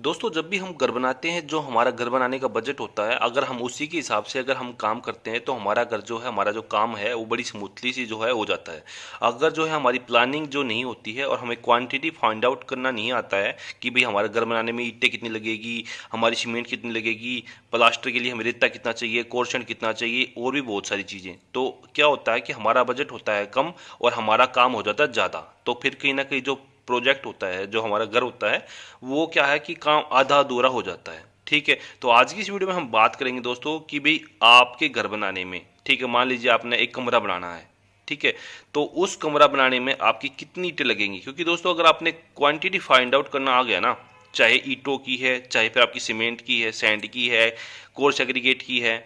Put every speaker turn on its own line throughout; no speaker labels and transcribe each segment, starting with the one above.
दोस्तों जब भी हम घर बनाते हैं, जो हमारा घर बनाने का बजट होता है, अगर हम उसी के हिसाब से अगर हम काम करते हैं तो हमारा घर जो है, हमारा जो काम है वो बड़ी स्मूथली सी जो है हो जाता है। अगर जो है हमारी प्लानिंग जो नहीं होती है और हमें क्वांटिटी फाइंड आउट करना नहीं आता है कि भाई हमारे घर बनाने में ईंटें कितनी लगेगी, हमारी सीमेंट कितनी लगेगी, प्लास्टर के लिए हमें रेता कितना चाहिए, कोर्शन कितना चाहिए, और भी बहुत सारी चीज़ें, तो क्या होता है कि हमारा बजट होता है कम और हमारा काम हो जाता है ज़्यादा। तो फिर कहीं ना कहीं जो प्रोजेक्ट होता है, जो हमारा घर होता है, वो क्या है कि काम आधा अधूरा हो जाता है। ठीक है, तो आज की इस वीडियो में हम बात करेंगे दोस्तों कि भाई आपके घर बनाने में, ठीक है, मान लीजिए आपने एक कमरा बनाना है। ठीक है, तो उस कमरा बनाने में आपकी कितनी ईंटें लगेंगी, क्योंकि दोस्तों अगर आपने क्वांटिटी फाइंड आउट करना आ गया ना, चाहे ईंटों की है, चाहे फिर आपकी सीमेंट की है, सैंड की है, कोर्स एग्रीगेट की है,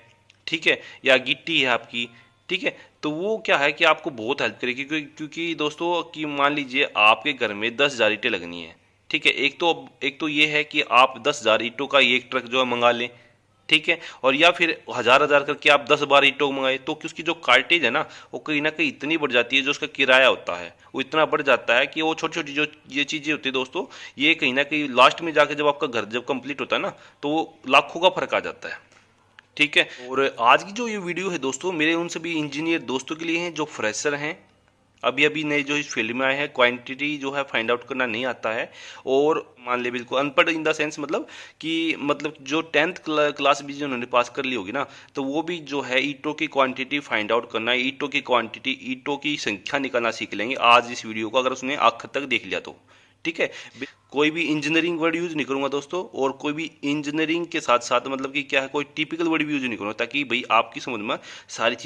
ठीक है, या गिट्टी है आपकी, ठीक है, तो वो क्या है कि आपको बहुत हेल्प करेगी, क्योंकि दोस्तों कि मान लीजिए आपके घर में 10,000 ईंटें लगनी है। ठीक है, एक तो ये है कि आप 10,000 ईंटों का एक ट्रक जो है मंगा लें। ठीक है, और या फिर हजार हजार करके आप 10 बार ईंटों मंगाए, तो कि उसकी जो कार्टेज है ना, वो कहीं ना कहीं इतनी बढ़ जाती है, जो उसका किराया होता है वो इतना बढ़ जाता है कि वो छोटी छोटी जो ये चीज़ें होती है दोस्तों, ये कहीं ना कहीं लास्ट में जाके जब आपका घर जब कंप्लीट होता है ना, तो वो लाखों का फर्क आ जाता है। ठीक है, और आज की जो ये वीडियो है दोस्तों, मेरे उन सभी इंजीनियर दोस्तों के लिए हैं जो फ्रेशर हैं, अभी अभी नए जो इस फील्ड में आए हैं, क्वांटिटी जो है फाइंड आउट करना नहीं आता है, और मान ले बिल्कुल अनपढ़ इन द सेंस, मतलब कि मतलब जो 10th क्लास भी जिन्होंने पास कर ली होगी ना, तो वो भी जो है ईंटों की क्वांटिटी फाइंड आउट करना, ईंटों की क्वांटिटी, ईंटों की संख्या निकालना सीख लेंगे आज इस वीडियो को, अगर उसने आखिर तक देख लिया तो। ठीक है, कोई भी इंजीनियरिंग वर्ड यूज नहीं करूंगा दोस्तों, और कोई भी इंजीनियरिंग के साथ साथ मतलब कि क्या है, कोई टिपिकल वर्ड भी यूज नहीं करूंगा, ताकि भाई आपकी समझ में सारी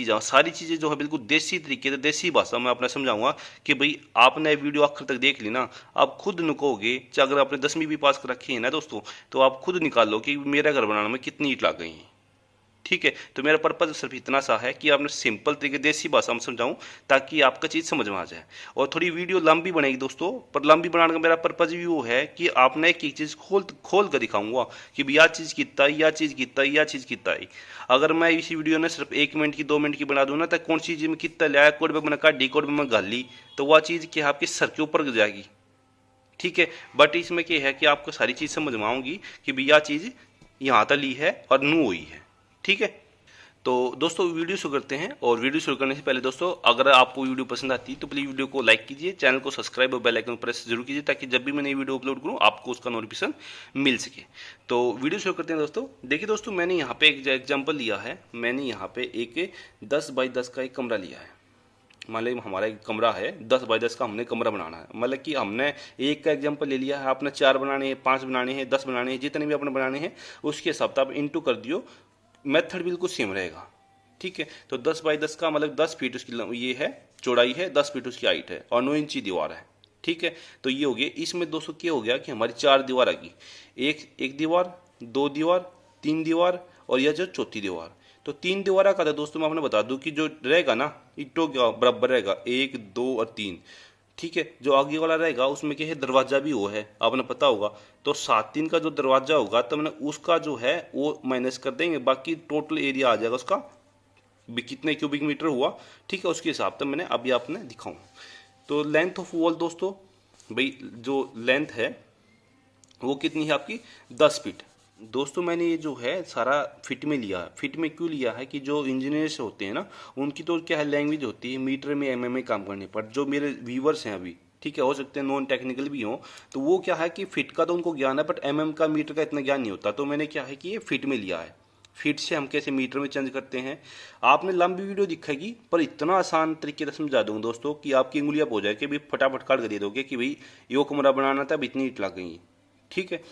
चीज़ें जो है बिल्कुल देसी तरीके से, देसी भाषा में अपना समझाऊंगा कि भाई आपने वीडियो आखिर तक देख ली ना, आप खुद निकालोगे, चाहे अगर आपने 10वीं भी पास कर रखी है ना दोस्तों, तो आप खुद निकाल लो कि मेरा घर बनाने में कितनी ईंट लग गई है। ठीक है, तो मेरा पर्पज सिर्फ इतना सा है कि आपने सिंपल तरीके देसी भाषा में समझाऊं, ताकि आपका चीज़ समझ में आ जाए। और थोड़ी वीडियो लंबी बनेगी दोस्तों, पर लंबी बनाने का मेरा पर्पज भी वो है कि आपने एक एक चीज़ खोल खोल कर दिखाऊंगा कि भी यह चीज़ कितना है, यह चीज़ कितना है, यह चीज़ कितना है। अगर मैं इसी वीडियो ने सिर्फ 1 मिनट की 2 मिनट की बना दूँ ना, तो कौन सी चीज़ में कितना लिया, कोड में मैंने काटी, कोड में मैं गाल ली, तो वह चीज़ क्या आपके सर के ऊपर गिर जाएगी। ठीक है, बट इसमें क्या है कि आपको सारी चीज़ समझ में आऊंगी कि भी यह चीज़ यहाँ तक ली है और नू हुई है। ठीक है, तो दोस्तों वीडियो शुरू करते हैं, और वीडियो शुरू करने से पहले दोस्तों, अगर आपको वीडियो पसंद आती है तो प्लीज़ वीडियो को लाइक कीजिए, चैनल को सब्सक्राइब और बेल आइकन प्रेस जरूर कीजिए, ताकि जब भी मैं नई वीडियो अपलोड करूं आपको उसका नोटिफिकेशन मिल सके। तो वीडियो शुरू करते हैं दोस्तों। देखिए दोस्तों, मैंने यहाँ पे एक एग्जाम्पल लिया है, मैंने यहाँ पे एक 10 बाई 10 का एक कमरा लिया है। मान लीजिए हमारा एक कमरा है, 10 बाई 10 का हमने कमरा बनाना है, मतलब कि हमने एक का एग्जाम्पल ले लिया है, आपने 4 बनाने हैं, 5 बनाने हैं, 10 बनाने हैं, जितने भी आपने बनाने हैं उसके हिसाब से आप इंटू कर दियो, मेथड बिल्कुल सेम रहेगा। ठीक है, तो 10 बाई 10 का मतलब 10 फीट उसकी ये है, चौड़ाई है, 10 फीट उसकी हाइट है, और 9 इंची दीवार है। ठीक है, तो ये हो गया। इसमें दोस्तों क्या हो गया कि हमारी 4 दीवार आ गई, एक एक दीवार, 2 दीवार, 3 दीवार, और यह जो चौथी दीवार। तो 3 दीवार का था दोस्तों, मैं आपने बता दूं कि जो रहेगा ना, ईंटों के बराबर रहेगा 1, 2 और 3। ठीक है, जो आगे वाला रहेगा उसमें क्या है, दरवाजा भी वो है, आपने पता होगा। तो 7 3 का जो दरवाजा होगा, तो मैंने उसका जो है वो माइनस कर देंगे, बाकी टोटल एरिया आ जाएगा उसका भी कितने क्यूबिक मीटर हुआ। ठीक है, उसके हिसाब से मैंने अभी आपने दिखाऊं। तो लेंथ ऑफ वॉल दोस्तों, भाई जो लेंथ है वो कितनी है आपकी, 10 फीट। दोस्तों मैंने ये जो है सारा फिट में लिया है। फिट में क्यों लिया है कि जो इंजीनियर्स होते हैं ना, उनकी तो क्या है, लैंग्वेज होती है मीटर में, एमएम में काम करने पर। जो मेरे व्यूवर्स हैं अभी, ठीक है, हो सकते हैं नॉन टेक्निकल भी हों, तो वो क्या है कि फिट का तो उनको ज्ञान है, बट एमएम का, मीटर का इतना ज्ञान नहीं होता। तो मैंने क्या है कि ये फिट में लिया है। फीट से हम कैसे मीटर में चेंज करते हैं, आपने लंबी वीडियो दिखेगी, पर इतना आसान तरीके से समझा दूंगा दोस्तों कि आपकी उंगलियां हो जाए कि भाई फटाफट काट कर दे दोगे कि भाई यो कमरा बनाना था, अब इतनी ईंट लग गई। ठीक है,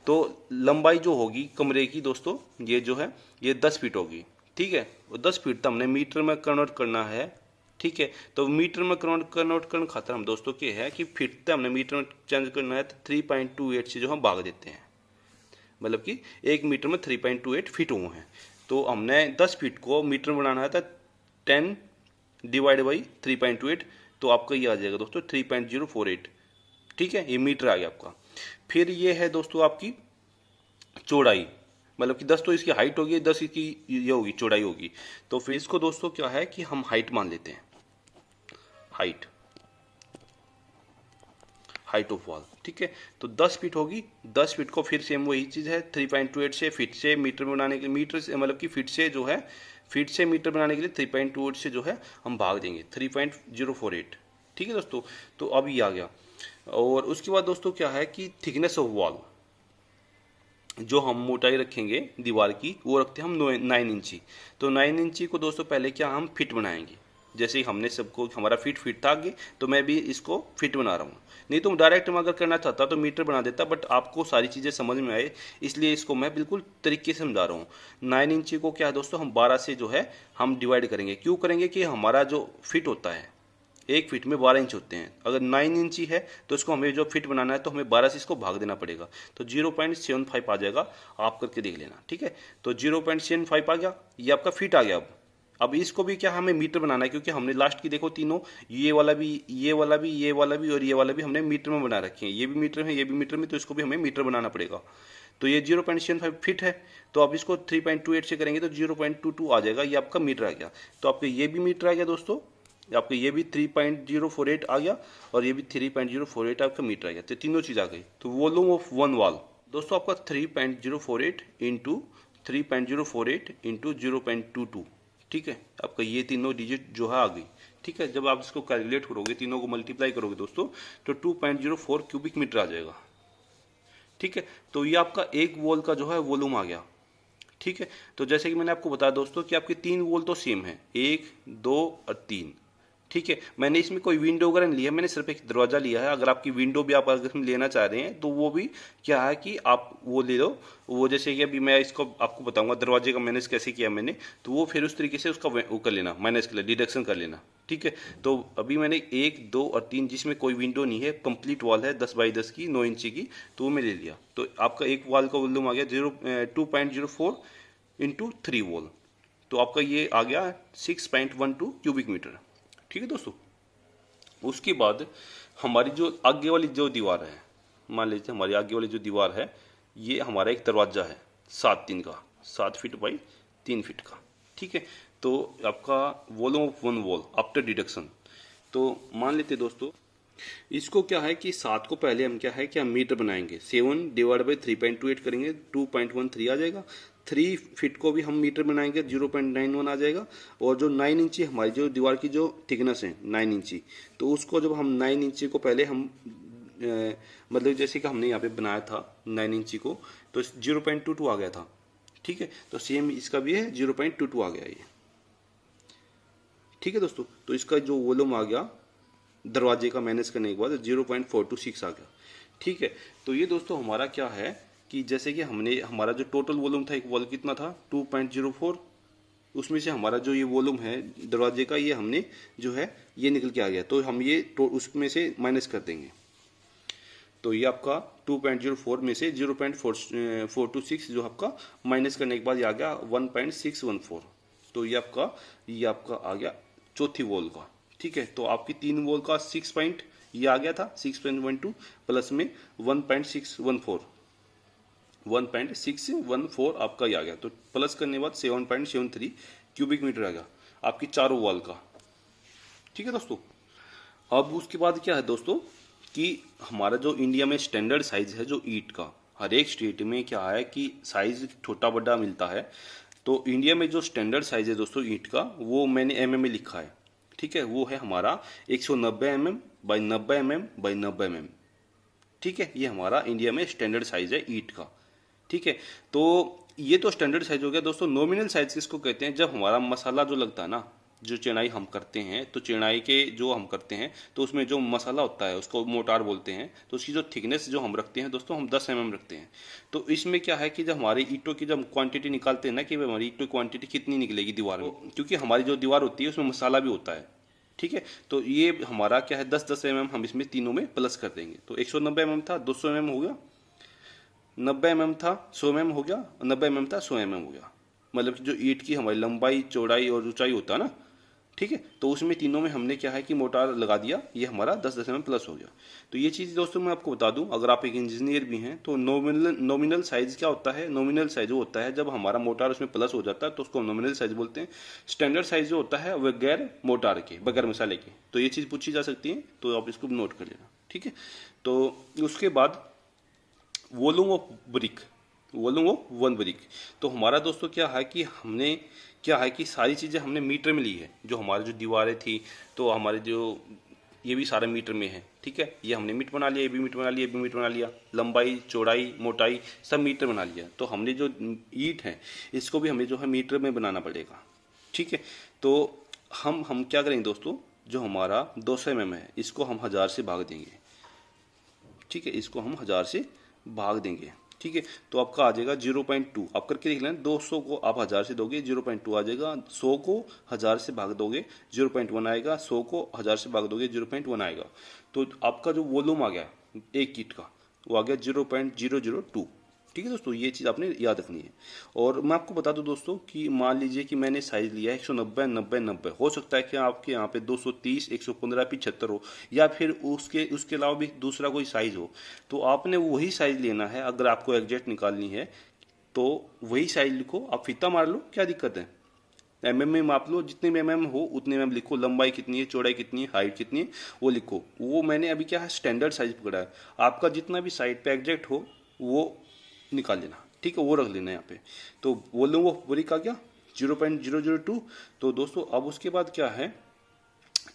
तो लंबाई जो होगी कमरे की दोस्तों, ये जो है ये 10 फीट होगी। ठीक है, वो 10 फीट तो हमने मीटर में कन्वर्ट करना है। ठीक है, तो मीटर में कन्वर्ट करने खातर हम दोस्तों क्या है कि फीट तो हमने मीटर में चेंज करना है, तो 3.28 से जो हम भाग देते हैं, मतलब कि 1 मीटर में 3.28 फीट हुए हैं। तो हमने 10 फीट को मीटर में बनाना है, था 10 डिवाइड बाई 3.28, तो आपका ये आ जाएगा दोस्तों 3.048। ठीक है, ये मीटर आ गया आपका। फिर ये है दोस्तों आपकी चौड़ाई, मतलब कि 10 तो इसकी हाइट होगी, 10 इसकी ये होगी चौड़ाई होगी। तो फिर इसको दोस्तों क्या है कि हम हाइट मान लेते हैं। हाइट
हाइट ऑफ वॉल, ठीक है। तो 10 फीट होगी, 10 फीट को फिर सेम वही चीज़ है 3.28 से फीट से मीटर बनाने के लिए, मीटर से मतलब कि फीट से जो है फीट से मीटर बनाने के लिए 3.28 से जो है हम भाग देंगे 3.048, ठीक है दोस्तों। तो अब ये आ गया। और उसके बाद दोस्तों क्या है कि थिकनेस ऑफ वॉल, जो हम मोटाई रखेंगे दीवार की वो रखते हैं हम 9 इंची। तो 9 इंची को दोस्तों पहले क्या हम फिट बनाएंगे, जैसे ही हमने सबको हमारा फिट था आगे, तो मैं भी इसको फिट बना रहा हूँ। नहीं तो डायरेक्ट मैं अगर करना चाहता तो मीटर बना देता, बट आपको सारी चीज़ें समझ में आए इसलिए इसको मैं बिल्कुल तरीके से समझा रहा हूँ। 9 इंची को क्या है दोस्तों हम 12 से जो है हम डिवाइड करेंगे। क्यों करेंगे कि हमारा जो फिट होता है 1 फीट में 12 इंच होते हैं। अगर 9 इंची है तो इसको हमें जो फिट बनाना है तो हमें 12 से इसको भाग देना पड़ेगा, तो 0.75 आ जाएगा। आप करके देख लेना, ठीक है। तो 0.75 आ गया, ये आपका फिट आ गया। अब इसको भी क्या हमें मीटर बनाना है, क्योंकि हमने लास्ट की देखो तीनों, ये वाला भी ये वाला भी ये वाला भी और ये वाला भी हमने मीटर में बना रखे हैं। ये भी मीटर में ये भी मीटर में, तो इसको भी हमें मीटर बनाना पड़ेगा। तो ये 0.75 फिट है, तो आप इसको 3.28 से करेंगे तो 0.22 आ जाएगा, ये आपका मीटर आ गया। तो आपका ये भी मीटर आ गया दोस्तों, आपका ये भी 3.048 आ गया और ये भी 3.048 आपका मीटर आ गया। तो तीनों चीज़ आ गई। तो वॉल्यूम ऑफ वन वॉल दोस्तों आपका 3.048 इंटू 3.048 इंटू 0.22, ठीक है। आपका ये तीनों डिजिट जो है आ गई, ठीक है। जब आप इसको कैलकुलेट करोगे, तीनों को मल्टीप्लाई करोगे दोस्तों, तो 2.04 क्यूबिक मीटर आ जाएगा, ठीक है। तो ये आपका एक वॉल का जो है वॉल्यूम आ गया, ठीक है। तो जैसे कि मैंने आपको बताया दोस्तों कि आपके 3 वॉल तो सेम है, 1 2 और 3, ठीक है। मैंने इसमें कोई विंडो वगैरह नहीं लिया, मैंने सिर्फ एक दरवाजा लिया है। अगर आपकी विंडो भी आप अगर लेना चाह रहे हैं तो वो भी क्या है कि आप वो ले लो। वो जैसे कि अभी मैं इसको आपको बताऊंगा दरवाजे का मैनेज कैसे किया मैंने, तो वो फिर उस तरीके से उसका वो कर लेना, माइनस कर लेना, डिडक्शन कर लेना, ठीक है। तो अभी मैंने 1 2 और 3 जिसमें कोई विंडो नहीं है, कंप्लीट वॉल है 10 बाई 10 की 9 इंची की, तो वो मैं ले लिया। तो आपका एक वॉल का वॉल्यूम आ गया 2.04 इंटू 3 वॉल, तो आपका ये आ गया 6.12 क्यूबिक मीटर, ठीक है दोस्तों। उसके बाद हमारी जो आगे वाली जो दीवार है, मान लीजिए हमारी आगे वाली जो दीवार है, ये हमारा एक दरवाजा है 7 3 का, 7 फीट बाई 3 फीट का, ठीक है। तो आपका volume of one wall after deduction, तो मान लेते दोस्तों इसको क्या है कि 7 को पहले हम क्या है कि हम मीटर बनाएंगे, 7 डिवाइड बाई 3.28 करेंगे 2.13 आ जाएगा। 3 फीट को भी हम मीटर बनाएंगे 0.91 आ जाएगा। और जो 9 इंची हमारी जो दीवार की जो थिकनेस है 9 इंची, तो उसको जब हम 9 इंची को पहले हम मतलब जैसे कि हमने यहाँ पे बनाया था 9 इंची को, तो 0.22 आ गया था, ठीक है। तो सेम इसका भी है 0.22 आ गया ये, ठीक है दोस्तों। तो इसका जो वॉल्यूम आ गया दरवाजे का मैनेज करने के बाद 0.426 आ गया, ठीक है। तो ये दोस्तों हमारा क्या है कि जैसे कि हमने हमारा जो टोटल वॉल्यूम था एक वॉल कितना था 2.04, उसमें से हमारा जो ये वॉल्यूम है दरवाजे का ये हमने जो है ये निकल के आ गया, तो हम ये उसमें से माइनस कर देंगे। तो ये आपका 2.04 में से 0.426 जो आपका माइनस करने के बाद ये आ गया 1.614, तो ये आपका आ गया चौथी वॉल का, ठीक है। तो आपकी 3 वॉल का 6 पॉइंट ये आ गया था 6.12 प्लस में 1.614 आपका ये आ गया, तो प्लस करने के बाद 7.73 क्यूबिक मीटर आ गया आपकी चारों वॉल का, ठीक है दोस्तों। अब उसके बाद क्या है दोस्तों कि हमारा जो इंडिया में स्टैंडर्ड साइज है जो ईंट का, हर एक स्टेट में क्या है कि साइज छोटा बड़ा मिलता है। तो इंडिया में जो स्टैंडर्ड साइज है दोस्तों ईंट का, वो मैंने एमएम में लिखा है, ठीक है। वो है हमारा 190 mm by 90 mm by 90 mm, ठीक है। ये हमारा इंडिया में स्टैंडर्ड साइज है ईंट का, ठीक है। तो ये तो स्टैंडर्ड साइज हो गया दोस्तों। नॉमिनल साइज किसको कहते हैं, जब हमारा मसाला जो लगता है ना, जो चिनाई हम करते हैं, तो चिनाई के जो हम करते हैं तो उसमें जो मसाला होता है उसको मोटार बोलते हैं। तो उसकी जो थिकनेस जो हम रखते हैं दोस्तों, हम 10 mm रखते हैं। तो इसमें क्या है कि जब हमारी ईंटों की जब क्वांटिटी निकालते हैं ना कि हमारी ईंटों की क्वांटिटी कितनी निकलेगी दीवार में, क्योंकि हमारी जो दीवार होती है उसमें मसाला भी होता है, ठीक है। तो ये हमारा क्या है 10 mm हम इसमें तीनों में प्लस कर देंगे। तो 190 mm था 200 mm हो गया, 90 mm था 100 mm हो गया, 90 mm था 100 mm हो गया। मतलब जो ईंट की हमारी लंबाई चौड़ाई और ऊंचाई होता है ना, ठीक है। तो उसमें तीनों में हमने क्या है कि मोटार लगा दिया, ये हमारा 10 mm प्लस हो गया। तो ये चीज़ दोस्तों मैं आपको बता दूं, अगर आप एक इंजीनियर भी हैं तो नॉमिनल साइज क्या होता है, नॉमिनल साइज वो होता है जब हमारा मोटार उसमें प्लस हो जाता है तो उसको नॉमिनल साइज बोलते हैं। स्टैंडर्ड साइज जो होता है वह गैर मोटार के, बगैर मसाले के। तो ये चीज़ पूछी जा सकती है, तो आप इसको नोट कर लेना, ठीक है। तो उसके बाद volume of brick, volume of one brick. तो हमारा दोस्तों क्या है कि हमने क्या है कि सारी चीज़ें हमने मीटर में ली है। जो हमारी जो दीवारें थी, तो हमारे जो ये भी सारा मीटर में है, ठीक है। ये हमने मीटर बना लिया, ये भी मीटर बना लिया, ये भी मीटर बना लिया, लंबाई चौड़ाई मोटाई सब मीटर बना लिया। तो हमने जो ईंट है इसको भी हमें जो है मीटर में बनाना पड़ेगा, ठीक है। तो हम क्या करेंगे दोस्तों, जो हमारा 200 mm है इसको हम 1000 से भाग देंगे, ठीक है। इसको हम 1000 से भाग देंगे, ठीक है। तो आपका आ जाएगा 0.2। आप करके देख लेना, 200 को आप 1000 से दोगे 0.2 आ जाएगा, 100 को 1000 से भाग दोगे 0.1 आएगा, 100 को 1000 से भाग दोगे 0.1 आएगा। तो आपका जो वॉल्यूम आ गया एक कीट का वो आ गया 0.002, ठीक है दोस्तों। ये चीज़ आपने याद रखनी है। और मैं आपको बता दूं दोस्तों कि मान लीजिए कि मैंने साइज़ लिया है 190 90 90, हो सकता है कि आपके यहाँ पे 230 115 75 हो, या फिर उसके अलावा भी दूसरा कोई साइज़ हो। तो आपने वही साइज़ लेना है। अगर आपको एग्जैक्ट निकालनी है तो वही साइज़ लिखो, आप फीता मार लो, क्या दिक्कत है। mm में माप लो, जितने में mm हो उतने में लिखो, लंबाई कितनी है, चौड़ाई कितनी है, हाइट कितनी है वो लिखो। वो मैंने अभी क्या है स्टैंडर्ड साइज पकड़ा है। आपका जितना भी साइड पे एग्जैक्ट हो वो निकाल लेना, ठीक है, वो रख लेना यहाँ पे। तो वॉल्यूम ऑफ ब्रिक आ गया 0.002। तो दोस्तों अब उसके बाद क्या है,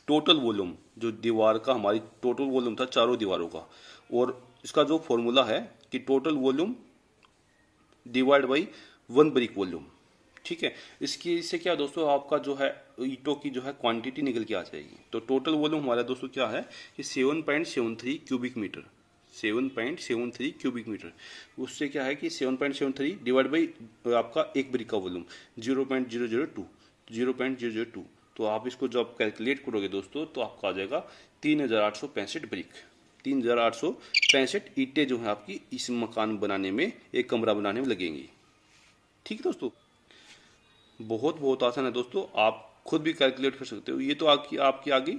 टोटल वॉल्यूम, जो दीवार का हमारी टोटल वॉल्यूम था चारों दीवारों का, और इसका जो फॉर्मूला है कि total volume divide by one brick volume, ठीक है। इससे क्या दोस्तों, आपका जो है ईंटों की जो है क्वांटिटी निकल के आ जाएगी। तो टोटल वॉल्यूम हमारा दोस्तों क्या है कि 7.73 क्यूबिक मीटर, 7.73 क्यूबिक मीटर। उससे क्या है कि 7.73 डिवाइड बाई आपका एक ब्रिक का वॉल्यूम 0.002। तो आप इसको जब कैलकुलेट करोगे दोस्तों तो आपका आ जाएगा 3865 ब्रिक, 3865 ईंटें जो है आपकी इस मकान बनाने में, एक कमरा बनाने में लगेंगी, ठीक है दोस्तों। बहुत बहुत आसान है दोस्तों, आप खुद भी कैलकुलेट कर सकते हो। ये तो आपकी आपकी आ गई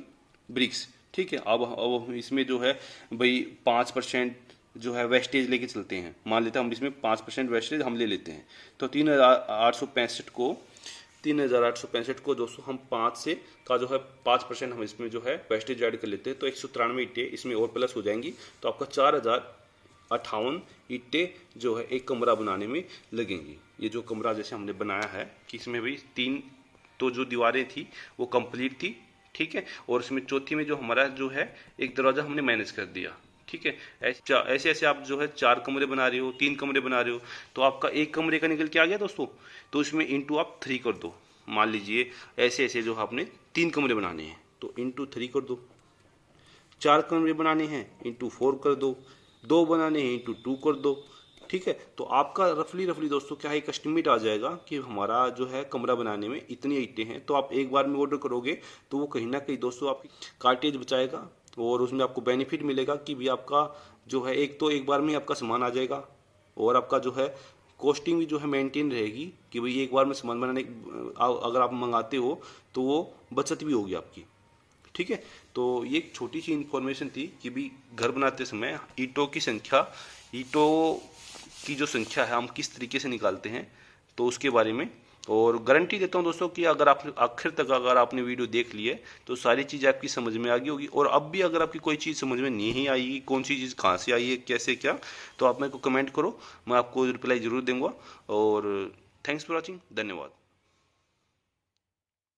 ब्रिक्स, ठीक है। अब इसमें जो है भाई 5% जो है वेस्टेज लेके चलते हैं। मान लेते हैं हम इसमें 5% वेस्टेज हम ले लेते हैं। तो 3865 को दोस्तों हम 5 से का जो है 5% हम इसमें जो है वेस्टेज ऐड कर लेते हैं। तो 193 ईंटें इसमें और प्लस हो जाएंगी। तो आपका 4058 ईंटें जो है एक कमरा बनाने में लगेंगी। ये जो कमरा जैसे हमने बनाया है कि इसमें भी 3 तो जो दीवारें थी वो कंप्लीट थी, ठीक है। और इसमें चौथी में जो हमारा जो है एक दरवाज़ा हमने मैनेज कर दिया, ठीक है। ऐसे ऐसे आप जो है 4 कमरे बना रहे हो, 3 कमरे बना रहे हो, तो आपका एक कमरे का निकल के आ गया दोस्तों। तो इसमें इंटू आप 3 कर दो। मान लीजिए ऐसे ऐसे जो आपने 3 कमरे बनाने हैं तो इंटू 3 कर दो। 4 कमरे बनाने हैं इंटू 4 कर दो। 2 बनाने हैं इंटू 2 कर दो, ठीक है। तो आपका रफली दोस्तों क्या है एक एस्टिमेट आ जाएगा कि हमारा जो है कमरा बनाने में इतनी ईंटें हैं। तो आप एक बार में ऑर्डर करोगे तो वो कहीं ना कहीं दोस्तों आपकी कार्टेज बचाएगा, और उसमें आपको बेनिफिट मिलेगा कि भी आपका जो है एक तो एक बार में आपका सामान आ जाएगा, और आपका जो है कॉस्टिंग भी जो है मेंटेन रहेगी कि भाई एक बार में सामान बनाने अगर आप मंगाते हो तो वो बचत भी होगी आपकी, ठीक है। तो ये एक छोटी सी इन्फॉर्मेशन थी कि भी घर बनाते समय ईंटों की जो संख्या है हम किस तरीके से निकालते हैं, तो उसके बारे में। और गारंटी देता हूं दोस्तों कि अगर आप आखिर तक अगर आपने वीडियो देख ली है तो सारी चीज़ आपकी समझ में आ गई होगी। और अब भी अगर आपकी कोई चीज़ समझ में नहीं आएगी, कौन सी चीज़ कहाँ से आई है, कैसे क्या, तो आप मेरे को कमेंट करो, मैं आपको रिप्लाई ज़रूर दूंगा। और थैंक्स फॉर वॉचिंग, धन्यवाद।